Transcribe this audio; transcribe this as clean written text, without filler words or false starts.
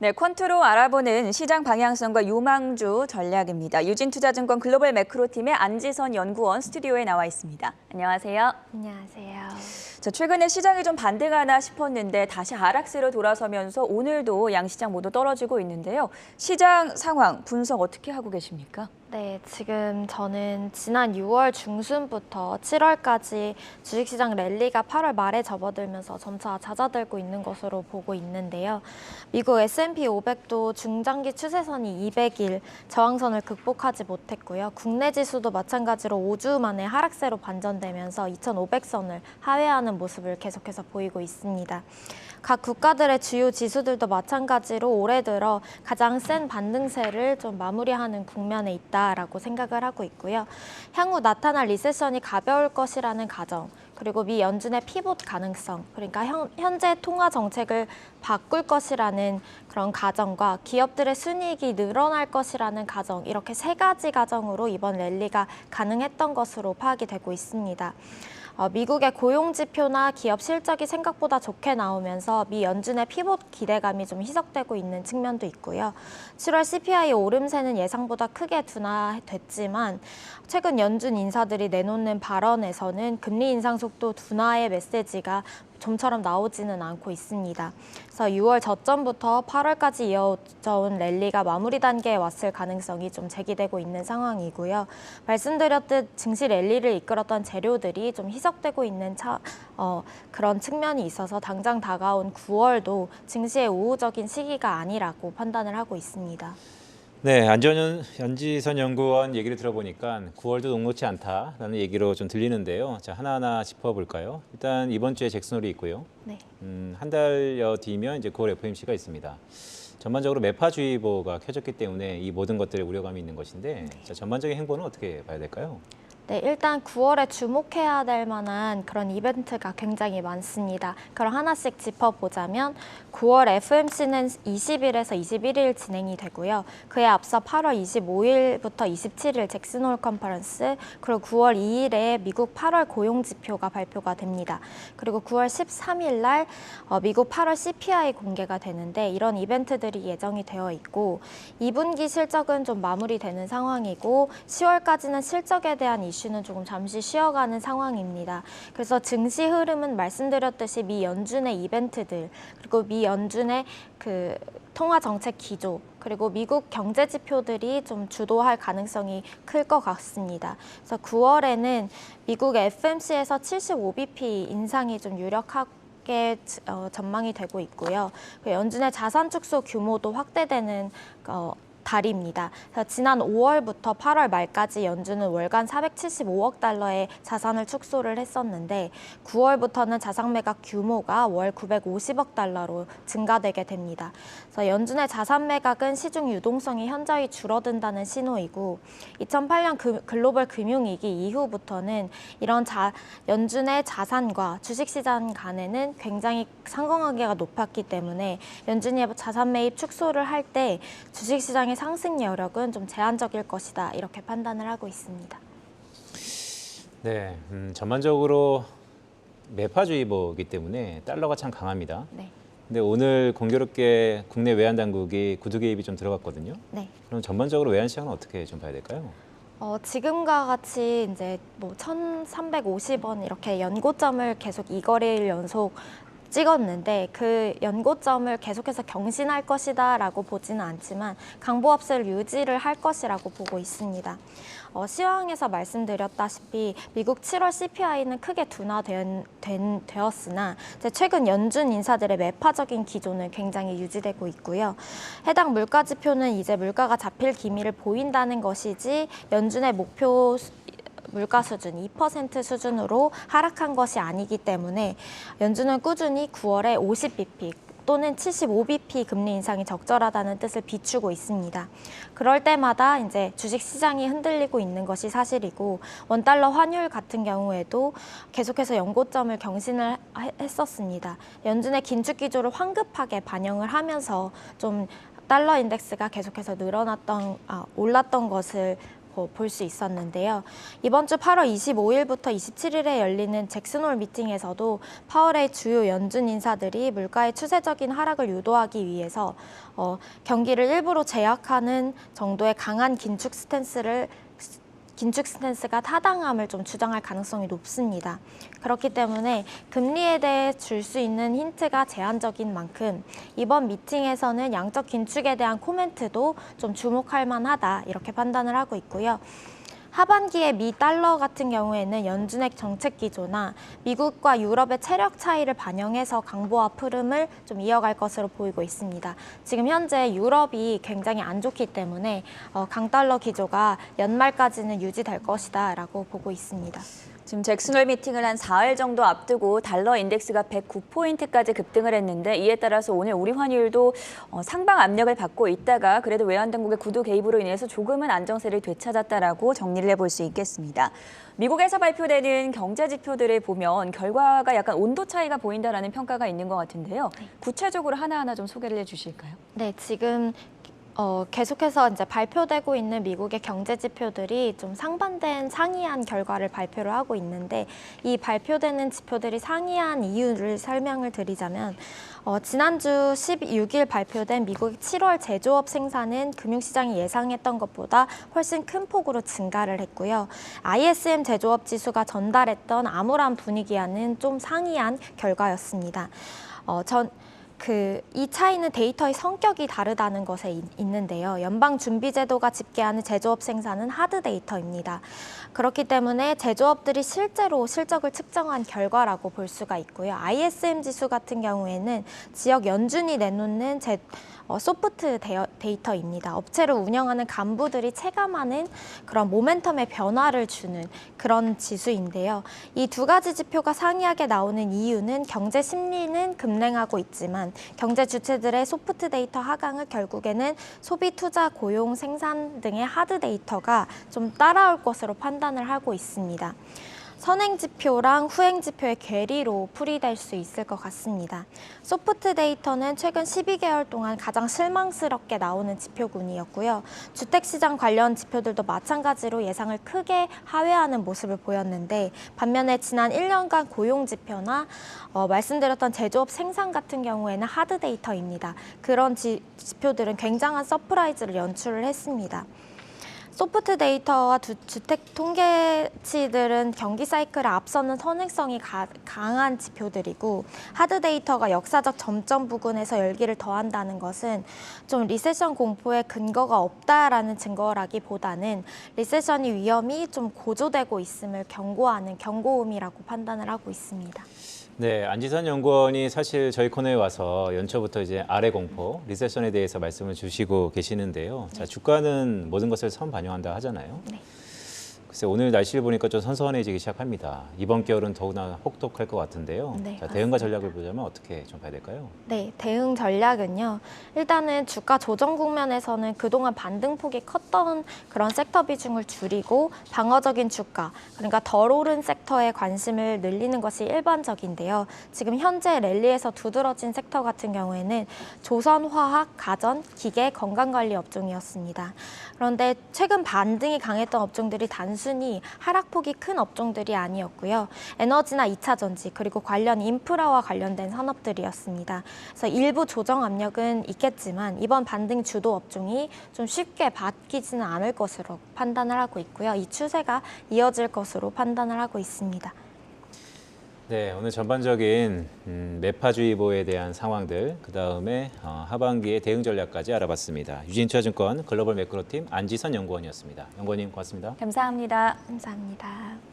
네, 퀀트로 알아보는 시장 방향성과 유망주 전략입니다. 유진투자증권 글로벌 매크로팀의 안지선 연구원 스튜디오에 나와 있습니다. 안녕하세요. 안녕하세요. 자, 최근에 시장이 좀 반등하나 싶었는데 다시 하락세로 돌아서면서 오늘도 양시장 모두 떨어지고 있는데요. 시장 상황 분석 어떻게 하고 계십니까? 네, 지금 저는 지난 6월 중순부터 7월까지 주식시장 랠리가 8월 말에 접어들면서 점차 잦아들고 있는 것으로 보고 있는데요. 미국 S&P 500도 중장기 추세선이 200일 저항선을 극복하지 못했고요. 국내 지수도 마찬가지로 5주 만에 하락세로 반전되면서 2500선을 하회하는 모습을 계속해서 보이고 있습니다. 각 국가들의 주요 지수들도 마찬가지로 올해 들어 가장 센 반등세를 좀 마무리하는 국면에 있다라고 생각을 하고 있고요. 향후 나타날 리세션이 가벼울 것이라는 가정, 그리고 미 연준의 피봇 가능성, 그러니까 현재 통화 정책을 바꿀 것이라는 그런 가정과 기업들의 순이익이 늘어날 것이라는 가정, 이렇게 세 가지 가정으로 이번 랠리가 가능했던 것으로 파악이 되고 있습니다. 미국의 고용지표나 기업 실적이 생각보다 좋게 나오면서 미 연준의 피봇 기대감이 좀 희석되고 있는 측면도 있고요. 7월 CPI 오름세는 예상보다 크게 둔화됐지만 최근 연준 인사들이 내놓는 발언에서는 금리 인상 속도 둔화의 메시지가 좀처럼 나오지는 않고 있습니다. 그래서 6월 저점부터 8월까지 이어져온 랠리가 마무리 단계에 왔을 가능성이 좀 제기되고 있는 상황이고요. 말씀드렸듯 증시 랠리를 이끌었던 재료들이 좀 희석되고 있는 그런 측면이 있어서 당장 다가온 9월도 증시의 우호적인 시기가 아니라고 판단을 하고 있습니다. 네, 안지선 연구원 얘기를 들어보니까 9월도 녹록지 않다라는 얘기로 좀 들리는데요. 자, 하나하나 짚어볼까요? 일단 이번 주에 잭슨홀이 있고요. 네. 한 달여 뒤면 이제 9월 FOMC가 있습니다. 전반적으로 매파주의보가 켜졌기 때문에 이 모든 것들에 우려감이 있는 것인데, 자, 전반적인 행보는 어떻게 봐야 될까요? 네, 일단 9월에 주목해야 될 만한 그런 이벤트가 굉장히 많습니다. 그럼 하나씩 짚어보자면 9월 FOMC는 20일에서 21일 진행이 되고요. 그에 앞서 8월 25일부터 27일 잭슨홀 컨퍼런스, 그리고 9월 2일에 미국 8월 고용지표가 발표가 됩니다. 그리고 9월 13일 날 미국 8월 CPI 공개가 되는데 이런 이벤트들이 예정이 되어 있고 2분기 실적은 좀 마무리되는 상황이고 10월까지는 실적에 대한 이슈는 조금 잠시 쉬어가는 상황입니다. 그래서 증시 흐름은 말씀드렸듯이 미 연준의 이벤트들, 그리고 미 연준의 그 통화 정책 기조, 그리고 미국 경제 지표들이 좀 주도할 가능성이 클 것 같습니다. 그래서 9월에는 미국 FOMC에서 75bp 인상이 좀 유력하게 전망이 되고 있고요. 연준의 자산 축소 규모도 확대되는 달입니다. 지난 5월부터 8월 말까지 연준은 월간 475억 달러의 자산을 축소를 했었는데 9월부터는 자산 매각 규모가 월 950억 달러로 증가되게 됩니다. 그래서 연준의 자산 매각은 시중 유동성이 현저히 줄어든다는 신호이고 2008년 글로벌 금융위기 이후부터는 이런 연준의 자산과 주식시장 간에는 굉장히 상관관계가 높았기 때문에 연준이 자산 매입 축소를 할 때 주식시장의 상승 여력은 좀 제한적일 것이다, 이렇게 판단을 하고 있습니다. 네, 전반적으로 매파주의보이기 때문에 달러가 참 강합니다. 네. 근데 오늘 공교롭게 국내 외환 당국이 구두 개입이 좀 들어갔거든요. 네. 그럼 전반적으로 외환 시장은 어떻게 좀 봐야 될까요? 지금과 같이 이제 뭐 1,350원 이렇게 연고점을 계속 2거래일 연속 찍었는데 그 연고점을 계속해서 경신할 것이다라고 보지는 않지만 강보합세를 유지를 할 것이라고 보고 있습니다. 시황에서 말씀드렸다시피 미국 7월 CPI는 크게 둔화되었으나 최근 연준 인사들의 매파적인 기조는 굉장히 유지되고 있고요. 해당 물가 지표는 이제 물가가 잡힐 기미를 보인다는 것이지 연준의 목표 물가 수준 2% 수준으로 하락한 것이 아니기 때문에 연준은 꾸준히 9월에 50bp 또는 75bp 금리 인상이 적절하다는 뜻을 비추고 있습니다. 그럴 때마다 이제 주식 시장이 흔들리고 있는 것이 사실이고 원달러 환율 같은 경우에도 계속해서 연고점을 경신을 했었습니다. 연준의 긴축 기조를 황급하게 반영을 하면서 좀 달러 인덱스가 계속해서 올랐던 것을 볼 수 있었는데요. 이번 주 8월 25일부터 27일에 열리는 잭슨홀 미팅에서도 파월의 주요 연준 인사들이 물가의 추세적인 하락을 유도하기 위해서 경기를 일부러 제약하는 정도의 강한 긴축 스탠스가 타당함을 좀 주장할 가능성이 높습니다. 그렇기 때문에 금리에 대해 줄 수 있는 힌트가 제한적인 만큼 이번 미팅에서는 양적 긴축에 대한 코멘트도 좀 주목할 만하다 이렇게 판단을 하고 있고요. 하반기에 미 달러 같은 경우에는 연준의 정책 기조나 미국과 유럽의 체력 차이를 반영해서 강보와 흐름을 좀 이어갈 것으로 보이고 있습니다. 지금 현재 유럽이 굉장히 안 좋기 때문에 강달러 기조가 연말까지는 유지될 것이다라고 보고 있습니다. 지금 잭슨홀 미팅을 한 4일 정도 앞두고 달러 인덱스가 109포인트까지 급등을 했는데 이에 따라서 오늘 우리 환율도 상방 압력을 받고 있다가 그래도 외환당국의 구두 개입으로 인해서 조금은 안정세를 되찾았다라고 정리를 해볼 수 있겠습니다. 미국에서 발표되는 경제 지표들을 보면 결과가 약간 온도 차이가 보인다라는 평가가 있는 것 같은데요. 구체적으로 하나하나 좀 소개를 해주실까요? 네, 지금 계속해서 이제 발표되고 있는 미국의 경제 지표들이 좀 상반된 상이한 결과를 발표를 하고 있는데 이 발표되는 지표들이 상이한 이유를 설명을 드리자면 지난주 16일 발표된 미국의 7월 제조업 생산은 금융시장이 예상했던 것보다 훨씬 큰 폭으로 증가를 했고요. ISM 제조업 지수가 전달했던 암울한 분위기와는 좀 상이한 결과였습니다. 이 차이는 데이터의 성격이 다르다는 것에 있는데요. 연방준비제도가 집계하는 제조업 생산은 하드 데이터입니다. 그렇기 때문에 제조업들이 실제로 실적을 측정한 결과라고 볼 수가 있고요. ISM 지수 같은 경우에는 지역 연준이 내놓는 소프트 데이터입니다. 업체를 운영하는 간부들이 체감하는 그런 모멘텀의 변화를 주는 그런 지수인데요. 이 두 가지 지표가 상이하게 나오는 이유는 경제 심리는 급냉하고 있지만 경제 주체들의 소프트 데이터 하강을 결국에는 소비, 투자, 고용, 생산 등의 하드 데이터가 좀 따라올 것으로 판단을 하고 있습니다. 선행 지표랑 후행 지표의 괴리로 풀이될 수 있을 것 같습니다. 소프트 데이터는 최근 12개월 동안 가장 실망스럽게 나오는 지표군이었고요. 주택시장 관련 지표들도 마찬가지로 예상을 크게 하회하는 모습을 보였는데 반면에 지난 1년간 고용 지표나 말씀드렸던 제조업 생산 같은 경우에는 하드 데이터입니다. 그런 지표들은 굉장한 서프라이즈를 연출을 했습니다. 소프트 데이터와 주택 통계치들은 경기 사이클을 앞서는 선행성이 강한 지표들이고 하드 데이터가 역사적 점점 부근에서 열기를 더한다는 것은 좀 리세션 공포에 근거가 없다라는 증거라기보다는 리세션이 위험이 좀 고조되고 있음을 경고하는 경고음이라고 판단을 하고 있습니다. 네, 안지선 연구원이 사실 저희 코너에 와서 연초부터 이제 아래 공포, 리세션에 대해서 말씀을 주시고 계시는데요. 자, 주가는 모든 것을 선반영한다 하잖아요. 네. 글쎄 오늘 날씨를 보니까 좀 선선해지기 시작합니다. 이번 겨울은 더구나 혹독할 것 같은데요. 네, 자, 대응과 전략을 보자면 어떻게 좀 봐야 될까요? 네, 대응 전략은요. 일단은 주가 조정 국면에서는 그동안 반등폭이 컸던 그런 섹터 비중을 줄이고 방어적인 주가, 그러니까 덜 오른 섹터에 관심을 늘리는 것이 일반적인데요. 지금 현재 랠리에서 두드러진 섹터 같은 경우에는 조선화학, 가전, 기계, 건강관리 업종이었습니다. 그런데 최근 반등이 강했던 업종들이 단순히 하락폭이 큰 업종들이 아니었고요. 에너지나 2차 전지 그리고 관련 인프라와 관련된 산업들이었습니다. 그래서 일부 조정 압력은 있겠지만 이번 반등 주도 업종이 좀 쉽게 바뀌지는 않을 것으로 판단을 하고 있고요. 이 추세가 이어질 것으로 판단을 하고 있습니다. 네, 오늘 전반적인 매파주의보에 대한 상황들, 그다음에 하반기의 대응 전략까지 알아봤습니다. 유진투자증권 글로벌 매크로팀 안지선 연구원이었습니다. 연구원님 고맙습니다. 감사합니다. 감사합니다.